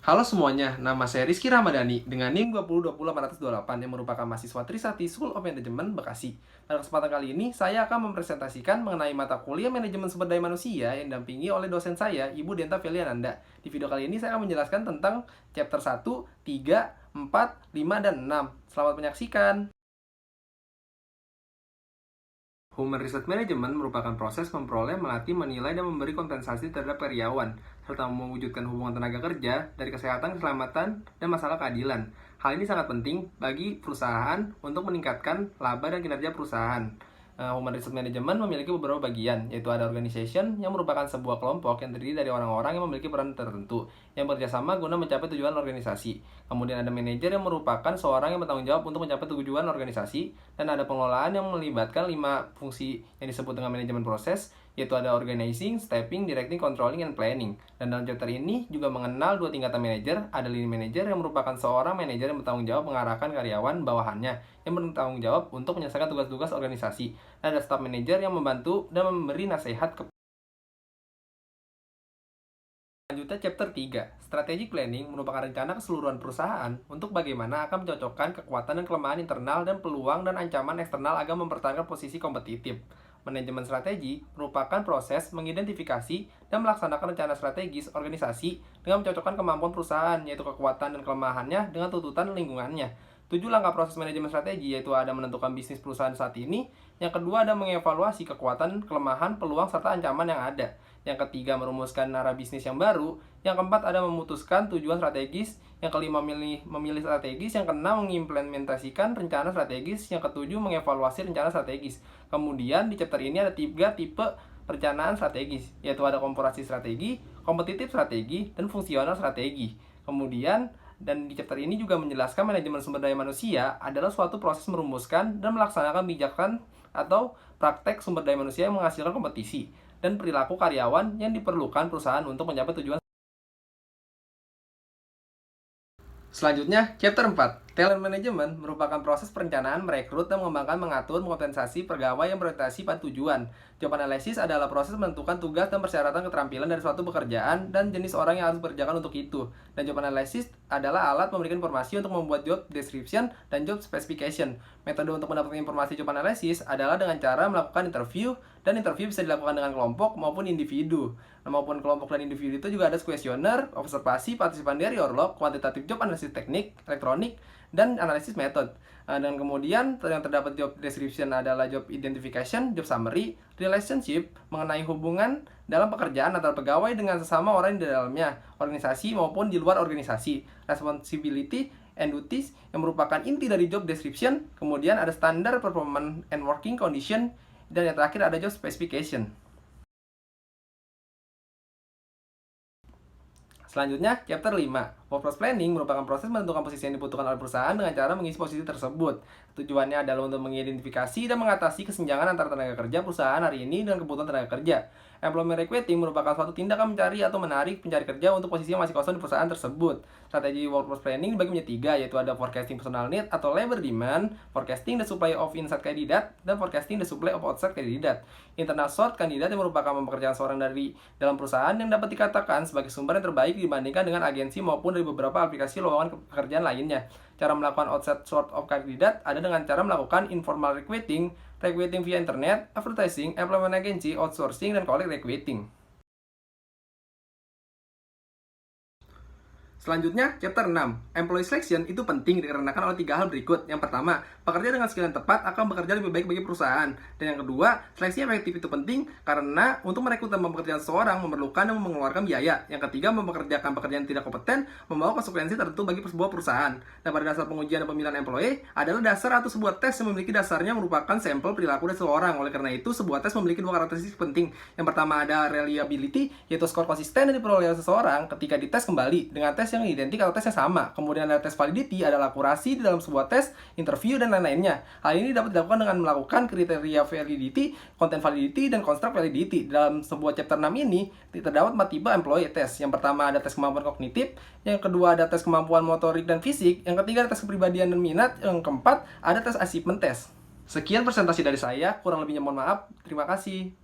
Halo semuanya, nama saya Rizky Ramadhani dengan NIM 2020828 yang merupakan mahasiswa Trisakti School of Management Bekasi. Pada kesempatan kali ini, saya akan mempresentasikan mengenai mata kuliah Manajemen Sumber Daya Manusia yang didampingi oleh dosen saya, Ibu Denta Feliananda. Di video kali ini saya akan menjelaskan tentang chapter 1, 3, 4, 5, dan 6. Selamat menyaksikan! Human Resource Management merupakan proses memperoleh, melatih, menilai, dan memberi kompensasi terhadap karyawan, serta mewujudkan hubungan tenaga kerja dari kesehatan, keselamatan, dan masalah keadilan. Hal ini sangat penting bagi perusahaan untuk meningkatkan laba dan kinerja perusahaan. Human Resource Management memiliki beberapa bagian, yaitu ada organization yang merupakan sebuah kelompok yang terdiri dari orang-orang yang memiliki peran tertentu, yang bekerjasama guna mencapai tujuan organisasi. Kemudian ada manajer yang merupakan seorang yang bertanggung jawab untuk mencapai tujuan organisasi, dan ada pengelolaan yang melibatkan 5 fungsi yang disebut dengan manajemen proses, yaitu ada organizing, stepping, directing, controlling, and planning. Dan dalam chapter ini juga mengenal 2 tingkatan manajer. Ada lead manager yang merupakan seorang manajer yang bertanggung jawab mengarahkan karyawan bawahannya yang bertanggung jawab untuk menyelesaikan tugas-tugas organisasi. Dan ada staff manager yang membantu dan memberi nasihat ke. Selanjutnya chapter 3, Strategic Planning merupakan rencana keseluruhan perusahaan untuk bagaimana akan mencocokkan kekuatan dan kelemahan internal dan peluang dan ancaman eksternal agar mempertahankan posisi kompetitif. Manajemen strategi merupakan proses mengidentifikasi dan melaksanakan rencana strategis organisasi dengan mencocokkan kemampuan perusahaan, yaitu kekuatan dan kelemahannya dengan tuntutan lingkungannya. 7 langkah proses manajemen strategi yaitu ada menentukan bisnis perusahaan saat ini, yang kedua ada mengevaluasi kekuatan, kelemahan, peluang, serta ancaman yang ada. Yang ketiga merumuskan arah bisnis yang baru, yang keempat ada memutuskan tujuan strategis, yang kelima memilih strategis, yang keenam mengimplementasikan rencana strategis, yang ketujuh mengevaluasi rencana strategis. Kemudian di chapter ini ada 3 tipe perencanaan strategis, yaitu ada komparasi strategi, kompetitif strategi, dan fungsional strategi. Kemudian dan di chapter ini juga menjelaskan manajemen sumber daya manusia adalah suatu proses merumuskan dan melaksanakan kebijakan atau praktek sumber daya manusia yang menghasilkan kompetisi dan perilaku karyawan yang diperlukan perusahaan untuk mencapai tujuan. Selanjutnya, chapter 4. Talent Management merupakan proses perencanaan, merekrut, dan mengembangkan, mengatur, mengompensasi pegawai yang berorientasi pada tujuan. Job Analysis adalah proses menentukan tugas dan persyaratan keterampilan dari suatu pekerjaan dan jenis orang yang harus bekerjakan untuk itu. Dan Job Analysis adalah alat memberikan informasi untuk membuat job description dan job specification. Metode untuk mendapatkan informasi Job Analysis adalah dengan cara melakukan interview, dan interview bisa dilakukan dengan kelompok maupun individu. Maupun kelompok dan individu itu juga ada kuesioner, observasi, partisipan dari Orlog, kuantitatif job analisis teknik, elektronik, dan analisis method. Dan kemudian yang terdapat job description adalah job identification, job summary, relationship mengenai hubungan dalam pekerjaan antara pegawai dengan sesama orang di dalamnya, organisasi maupun di luar organisasi, responsibility and duties yang merupakan inti dari job description. Kemudian ada standar performance and working condition, dan yang terakhir ada job specification. Selanjutnya, chapter 5. Workforce planning merupakan proses menentukan posisi yang dibutuhkan oleh perusahaan dengan cara mengisi posisi tersebut. Tujuannya adalah untuk mengidentifikasi dan mengatasi kesenjangan antara tenaga kerja perusahaan hari ini dan kebutuhan tenaga kerja. Employment recruiting merupakan suatu tindakan mencari atau menarik pencari kerja untuk posisi yang masih kosong di perusahaan tersebut. Strategi workforce planning dibagi menjadi 3, yaitu ada forecasting personal need atau labor demand, forecasting the supply of inside candidate, dan forecasting the supply of outside candidate. Internal source candidate yang merupakan pekerjaan seorang dari dalam perusahaan yang dapat dikatakan sebagai sumber yang terbaik dibandingkan dengan agensi maupun dari beberapa aplikasi lowongan pekerjaan lainnya. Cara melakukan outside source of candidate ada dengan cara melakukan informal recruiting, recruiting via internet, advertising, employment agency, outsourcing, dan collect recruiting. Selanjutnya, chapter 6. Employee selection itu penting dikarenakan oleh 3 hal berikut. Yang pertama, pekerja dengan skill yang tepat akan bekerja lebih baik bagi perusahaan. Dan yang kedua, seleksi efektif itu penting karena untuk merekrut dan mempekerjakan seseorang memerlukan dan mengeluarkan biaya. Yang ketiga, mempekerjakan pekerjaan yang tidak kompeten membawa konsekuensi tertentu bagi sebuah perusahaan. Dan pada dasar pengujian dan pemilihan employee adalah dasar atau sebuah tes yang memiliki dasarnya merupakan sampel perilaku dari seseorang. Oleh karena itu, sebuah tes memiliki 2 karakteristik penting. Yang pertama ada reliability, yaitu skor konsisten yang diperoleh oleh seseorang ketika dites kembali dengan tes yang identik atau tes yang sama. Kemudian ada tes validity, adalah akurasi di dalam sebuah tes, interview, dan lain-lainnya. Hal ini dapat dilakukan dengan melakukan kriteria validity, content validity, dan construct validity. Dalam sebuah chapter 6 ini terdapat 4 tipe employee test. Yang pertama ada tes kemampuan kognitif, yang kedua ada tes kemampuan motorik dan fisik, yang ketiga ada tes kepribadian dan minat, yang keempat ada tes achievement test. Sekian presentasi dari saya, kurang lebihnya mohon maaf. Terima kasih.